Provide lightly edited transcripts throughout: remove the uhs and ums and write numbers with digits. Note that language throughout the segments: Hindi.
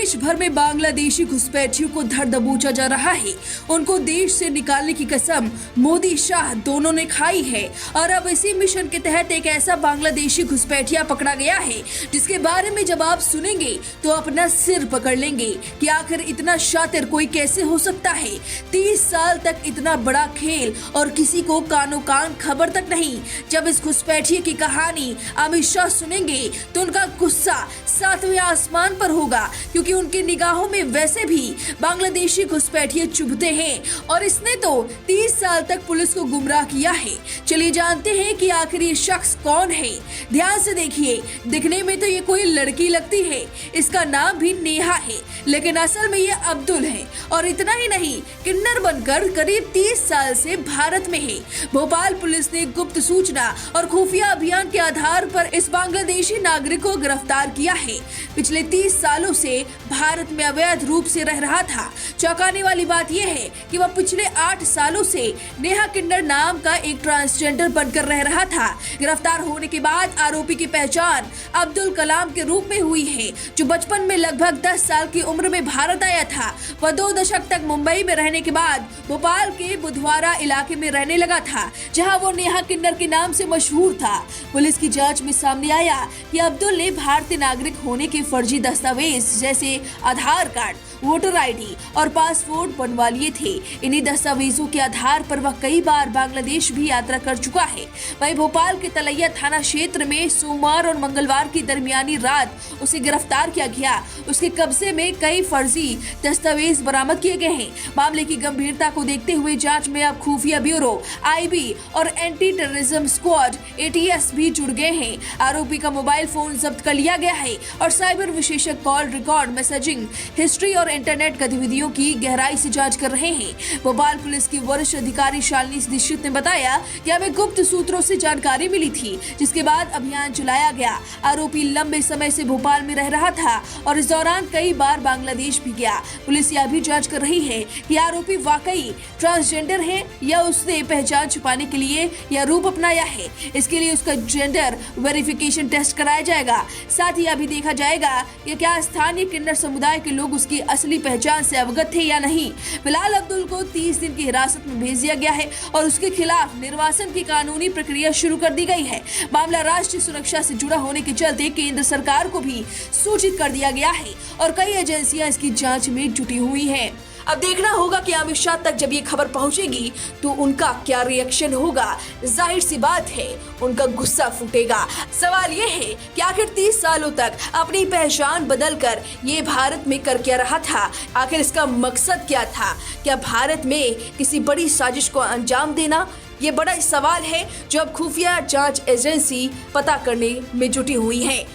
देश भर में बांग्लादेशी घुसपैठियों को धर दबोचा जा रहा है। उनको देश से निकालने की कसम मोदी शाह दोनों ने खाई है और अब इसी मिशन के तहत एक ऐसा बांग्लादेशी घुसपैठिया पकड़ा गया है जिसके बारे में जब आप सुनेंगे तो अपना सिर पकड़ लेंगे कि आखिर इतना शातिर कोई कैसे हो सकता है। 30 साल तक इतना बड़ा खेल और किसी को कानो कान खबर तक नहीं। जब इस घुसपैठिए की कहानी अमित शाह सुनेंगे तो उनका गुस्सा 7वें आसमान पर होगा, क्योंकि उनकी निगाहों में वैसे भी बांग्लादेशी घुसपैठिए चुभते हैं और इसने तो 30 साल तक पुलिस को गुमराह किया है। चलिए जानते हैं कि आखिर ये शख्स कौन है। ध्यान से देखिए, दिखने में तो ये कोई लड़की लगती है, इसका नाम भी नेहा है, लेकिन असल में ये अब्दुल है और इतना ही नहीं, किन्नर बनकर करीब 30 साल से भारत में है। भोपाल पुलिस ने गुप्त सूचना और खुफिया अभियान के आधार पर इस बांग्लादेशी नागरिक को गिरफ्तार किया है। पिछले 30 सालों से भारत में अवैध रूप से रह रहा था। चौंकाने वाली बात यह है कि वह पिछले 8 सालों से नेहा किन्नर नाम का एक ट्रांसजेंडर बनकर रह रहा था। गिरफ्तार होने के बाद आरोपी की पहचान अब्दुल कलाम के रूप में हुई है, जो बचपन में लगभग 10 साल की उम्र में भारत आया था। वह 2 दशक तक मुंबई में रहने के बाद भोपाल के बुधवारा इलाके में रहने लगा था, जहां वो नेहा किन्नर के नाम से मशहूर था। पुलिस की जांच में सामने आया कि अब्दुल ने भारतीय नागरिक होने के फर्जी दस्तावेज जैसे आधार कार्ड, वोटर आईडी और पासपोर्ट बनवा लिए थे। इन्हीं दस्तावेजों के आधार पर वह कई बार बांग्लादेश भी यात्रा कर चुका है। वहीं भोपाल के तलैया थाना क्षेत्र में सोमवार और मंगलवार की दरमियानी रात उसे गिरफ्तार किया गया। उसके कब्जे में कई फर्जी दस्तावेज बरामद किए गए हैं। मामले की गंभीरता को देखते हुए जांच में अब खुफिया ब्यूरो, आईबी और एंटी टेररिज्म स्क्वाड ATS भी जुड़ गए हैं। आरोपी का मोबाइल फोन जब्त कर लिया गया है और साइबर विशेषज्ञ कॉल रिकॉर्ड, मैसेजिंग हिस्ट्री और इंटरनेट गतिविधियों की गहराई से जांच कर रहे हैं। भोपाल पुलिस की वरिष्ठ अधिकारी शालिनी दीक्षित ने बताया कि हमें गुप्त सूत्रों से जानकारी मिली थी, जिसके बाद अभियान चलाया गया। आरोपी लंबे समय से भोपाल में रह रहा था और इस दौरान कई बार बांग्लादेश भी गया। पुलिस यह भी जांच कर रही है कि आरोपी वाकई ट्रांसजेंडर है या उसने पहचान छुपाने के लिए यह रूप अपनाया है। इसके लिए उसका जेंडर वेरिफिकेशन टेस्ट कराया जाएगा। साथ ही यह भी देखा जाएगा कि क्या स्थानीय किन्नर समुदाय के लोग उसकी असली पहचान से अवगत थे या नहीं। फिलहाल अब्दुल को 30 दिन की हिरासत में भेज दिया गया है और उसके खिलाफ निर्वासन की कानूनी प्रक्रिया शुरू कर दी गई है। मामला राष्ट्रीय सुरक्षा से जुड़ा होने के चलते केंद्र सरकार को भी सूचित कर दिया गया है और कई एजेंसियां इसकी जांच में जुटी हुई हैं। अब देखना होगा कि अमित शाह तक जब ये खबर पहुंचेगी तो उनका क्या रिएक्शन होगा। जाहिर सी बात है, उनका गुस्सा फूटेगा। सवाल ये है कि आखिर 30 सालों तक अपनी पहचान बदलकर ये भारत में कर क्या रहा था। आखिर इसका मकसद क्या था? क्या भारत में किसी बड़ी साजिश को अंजाम देना? ये बड़ा सवाल है जो अब खुफिया जांच एजेंसी पता करने में जुटी हुई है।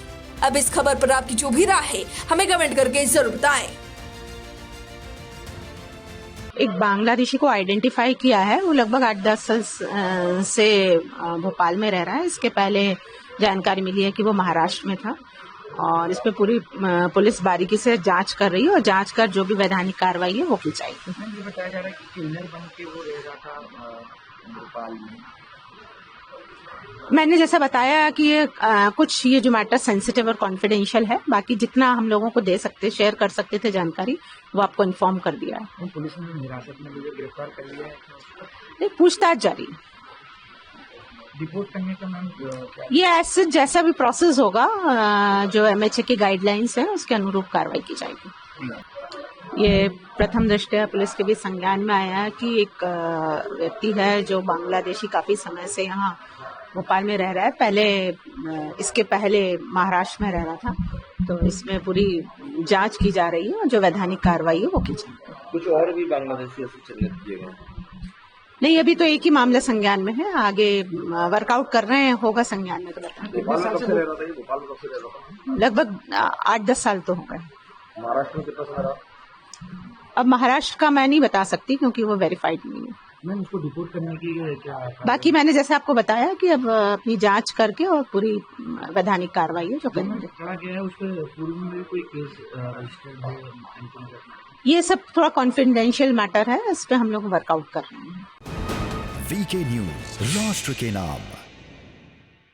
अब इस खबर पर आपकी जो भी राय है हमें कमेंट करके जरूर बताएं। एक बांग्लादेशी को आइडेंटिफाई किया है, वो लगभग 8-10 साल से भोपाल में रह रहा है। इसके पहले जानकारी मिली है कि वो महाराष्ट्र में था और इस पे पूरी पुलिस बारीकी से जांच कर रही है और जांच कर जो भी वैधानिक कार्रवाई है वो की जाएगी। ये बताया जा रहा है कि किन्नर बन के वो रह रहा था भोपाल में। मैंने जैसा बताया कि ये कुछ ये जो मैटर सेंसिटिव और कॉन्फिडेंशियल है, बाकी जितना हम लोगों को दे सकते, शेयर कर सकते थे जानकारी, वो आपको इन्फॉर्म कर दिया है। पुलिस ने हिरासत में लिए गिरफ्तार कर लिया है, नहीं, पूछताछ जारी। रिपोर्ट करने का मैम ये ऐसे जैसा भी प्रोसेस होगा, जो MHA की गाइडलाइंस है उसके अनुरूप कार्रवाई की जाएगी। ये प्रथम दृष्टया पुलिस के भी संज्ञान में आया है कि एक व्यक्ति है जो बांग्लादेशी काफी समय से यहाँ भोपाल में रह रहा है। पहले इसके पहले महाराष्ट्र में रह रहा था, तो इसमें पूरी जांच की जा रही है और जो वैधानिक कार्रवाई है वो की जाएगी। कुछ और भी बांग्लादेशी चिन्हित किए गए? नहीं, अभी तो एक ही मामला संज्ञान में है, आगे वर्कआउट कर रहे हैं, होगा संज्ञान में तो बताएंगे। भोपाल में कब से रह रहा था? लगभग 8-10 साल तो हो गए। महाराष्ट्र में कितना समय रहा? अब महाराष्ट्र का मैं नहीं बता सकती क्योंकि वो वेरीफाइड नहीं है। मैम उसको डिपोर्ट करने की क्या? बाकी मैंने जैसे आपको बताया कि अब अपनी जांच करके और पूरी वैधानिक कार्रवाई है जो करेंगे। कहा गया है उस पर पूर्व में कोई केस रजिस्टर्ड है? ये सब थोड़ा कॉन्फिडेंशियल मैटर है, इस पे हम लोग वर्कआउट कर रहे हैं। VK न्यूज, राष्ट्र के नाम।